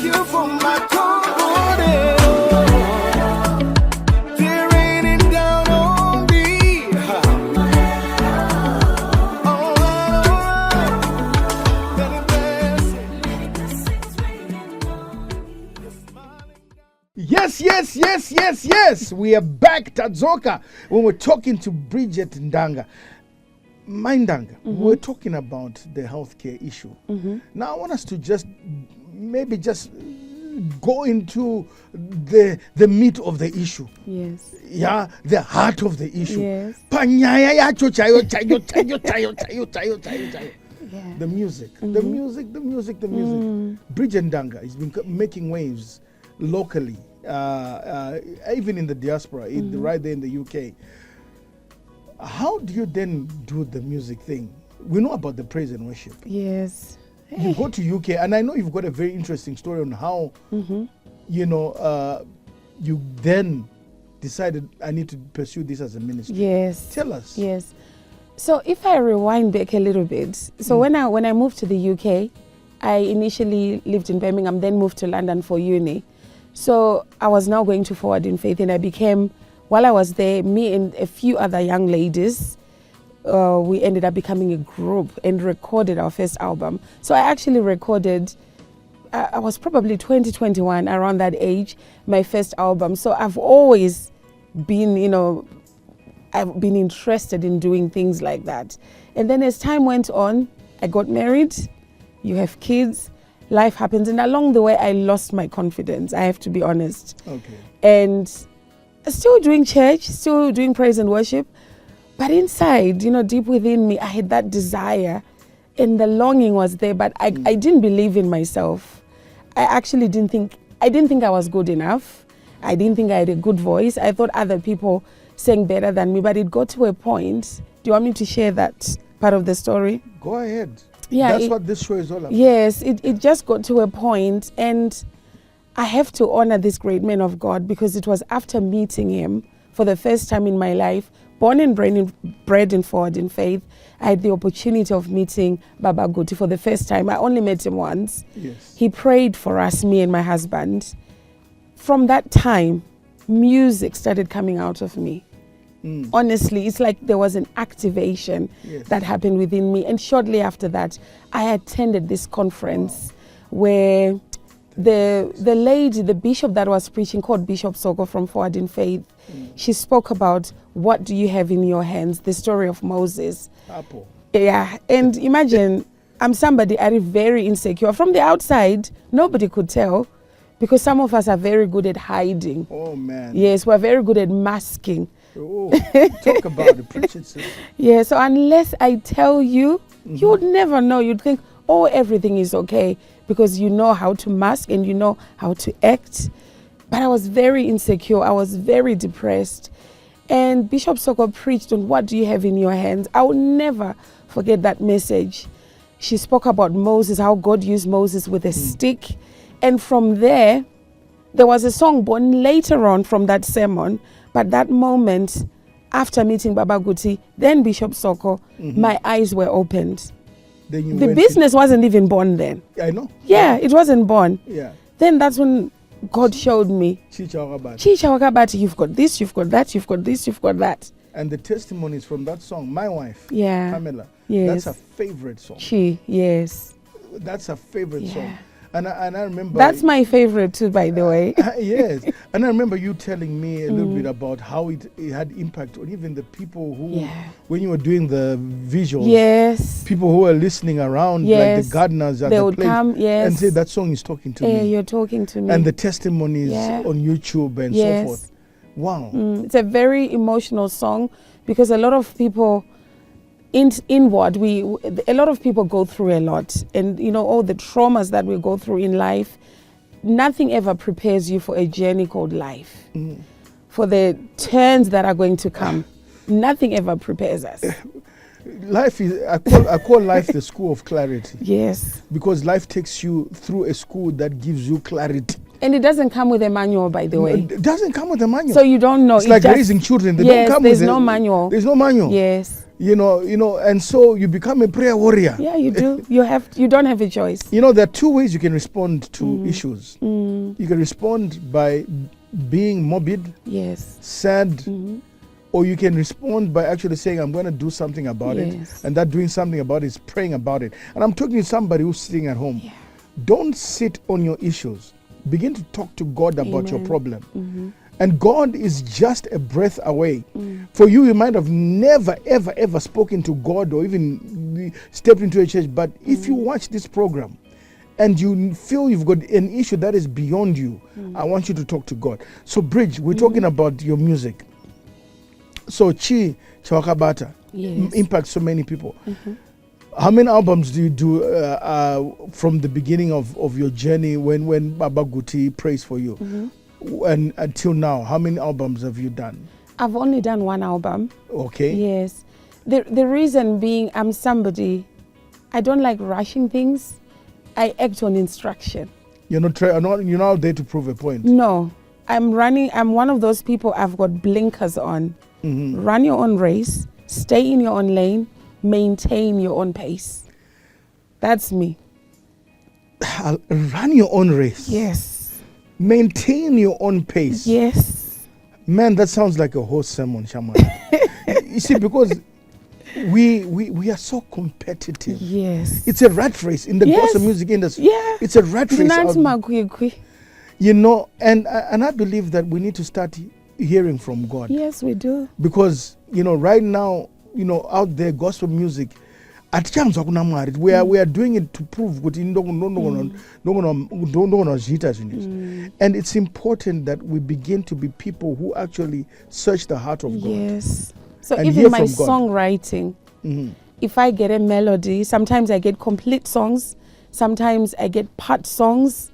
thank you for my comfort. They're raining down on me. Yes. We are back, Tadzoka, when we're talking to Bridget Ndanga. My Ndanga, we're talking about the healthcare issue. Now I want us to just go into the meat of the issue. Yes. Yeah, the heart of the issue. Yes. Panyaya yacho chayo. Yeah. The music. Bridget Ndanga has been making waves locally, even in the diaspora, right there in the UK. How do you then do the music thing? We know about the praise and worship. Yes. You go to UK, and I know you've got a very interesting story on how, you then decided, I need to pursue this as a ministry. Yes. Tell us. Yes. So if I rewind back a little bit, so when I moved to the UK, I initially lived in Birmingham, then moved to London for uni. So I was now going to Forward in Faith, and I became, while I was there, me and a few other young ladies, we ended up becoming a group and recorded our first album. So I actually recorded, I was probably 21, around that age, my first album. So I've always been, I've been interested in doing things like that. And then as time went on, I got married, you have kids, life happens. And along the way, I lost my confidence, I have to be honest. Okay. And still doing church, still doing praise and worship. But inside, deep within me, I had that desire and the longing was there, but I didn't believe in myself. I actually didn't think I was good enough. I didn't think I had a good voice. I thought other people sang better than me, but it got to a point. Do you want me to share that part of the story? Go ahead. Yeah, That's what this show is all about. Yes, it just got to a point, and I have to honor this great man of God because it was after meeting him for the first time in my life, born and bred in Forward in Faith, I had the opportunity of meeting Baba Guti for the first time. I only met him once. Yes. He prayed for us, me and my husband. From that time, music started coming out of me. Honestly, it's like there was an activation that happened within me. And shortly after that, I attended this conference where the lady, the bishop that was preaching, called Bishop Soko from Forward in Faith, she spoke about what do you have in your hands, the story of Moses. Apple. Yeah, and imagine, I'm somebody very insecure. From the outside, nobody could tell because some of us are very good at hiding. Oh, man. Yes, we're very good at masking. Oh, talk about it, preach it, sis. Yeah, so unless I tell you, you would never know. You'd think, oh, everything is okay because you know how to mask and you know how to act. But I was very insecure. I was very depressed. And Bishop Soko preached on what do you have in your hands. I will never forget that message. She spoke about Moses, how God used Moses with a stick. And from there was a song born later on from that sermon. But that moment, after meeting Baba Guti, then Bishop Soko, my eyes were opened. The business wasn't even born then. I know. Yeah, it wasn't born. Yeah. Then that's when God showed me, Chicha Wakabati, you've got this, you've got that, you've got this, you've got that. And the testimonies from that song, my wife, Yeah. Pamela, Yes. that's her favorite song. Yes. That's her favorite Yeah. song. And I remember... That's my favorite too, by the way. Yes. And I remember you telling me a little bit about how it had impact on even the people who, when you were doing the visuals, Yes. people who were listening around, like the gardeners at They the would place, come, and say, that song is talking to me. You're talking to me. And the testimonies on YouTube and so forth. Wow. It's a very emotional song because a lot of people... Inward, a lot of people go through a lot, and all the traumas that we go through in life, nothing ever prepares you for a journey called life, for the turns that are going to come. Nothing ever prepares us. Life is, I call life the school of clarity. Yes. Because life takes you through a school that gives you clarity. And it doesn't come with a manual, by the way. It doesn't come with a manual. So you don't know. It's like raising children. They don't come there's with no manual. There's no manual. Yes. You know, and so you become a prayer warrior. Yeah, you do. You don't have a choice. You know, there are two ways you can respond to issues. You can respond by being morbid, Yes. sad, or you can respond by actually saying, I'm going to do something about it. Yes. And that doing something about it is praying about it. And I'm talking to somebody who's sitting at home. Yeah. Don't sit on your issues. Begin to talk to God about your Amen. problem. And God is just a breath away. For you might have never, ever, ever spoken to God or even stepped into a church. But if you watch this program and you feel you've got an issue that is beyond you, I want you to talk to God. So, Bridge, we're talking about your music. So, Chi Chawakabata Yes. impacts so many people. How many albums do you do from the beginning of your journey when Baba Guti prays for you? And until now, how many albums have you done? I've only done one album. Okay. Yes. The reason being, I'm somebody, I don't like rushing things. I act on instruction. You're not there to prove a point. No, I'm one of those people, I've got blinkers on. Run your own race, stay in your own lane, maintain your own pace. That's me. Run your own race. Yes. Maintain your own pace. Yes. Man, that sounds like a whole sermon, Shaman. You see, because we are so competitive. Yes. It's a rat race in the Yes. gospel music industry. Yeah. It's a rat race. You know, and I believe that we need to start hearing from God. Yes, we do. Because, right now, out there, gospel music, at times we are doing it to prove what and it's important that we begin to be people who actually search the heart of God. Yes. So and even hear my from God. songwriting, if I get a melody, sometimes I get complete songs, sometimes I get part songs,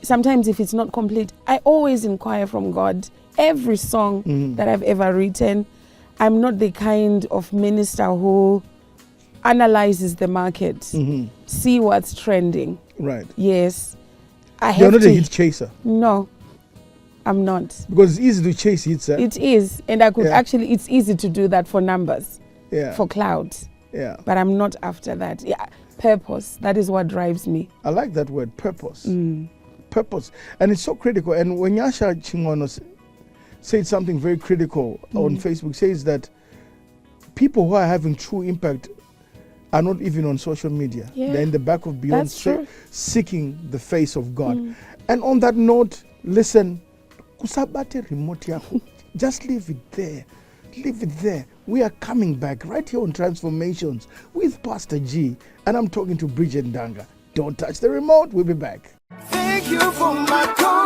sometimes if it's not complete, I always inquire from God. Every song that I've ever written, I'm not the kind of minister who analyzes the market, see what's trending. Right. Yes. You're not a hit chaser. No, I'm not. Because it's easy to chase hits. It is. And I could actually, it's easy to do that for numbers, for clouds. Yeah. But I'm not after that. Yeah. Purpose. That is what drives me. I like that word, purpose. Purpose. And it's so critical. And when Yasha Chingono said something very critical on Facebook, says that people who are having true impact are not even on social media. Yeah. They're in the back of beyond That's true. seeking the face of God. And on that note, listen, kusabate remote yako. Just leave it there. Leave it there. We are coming back right here on Transformations with Pastor G. And I'm talking to Bridget Ndanga. Don't touch the remote. We'll be back. Thank you for my call.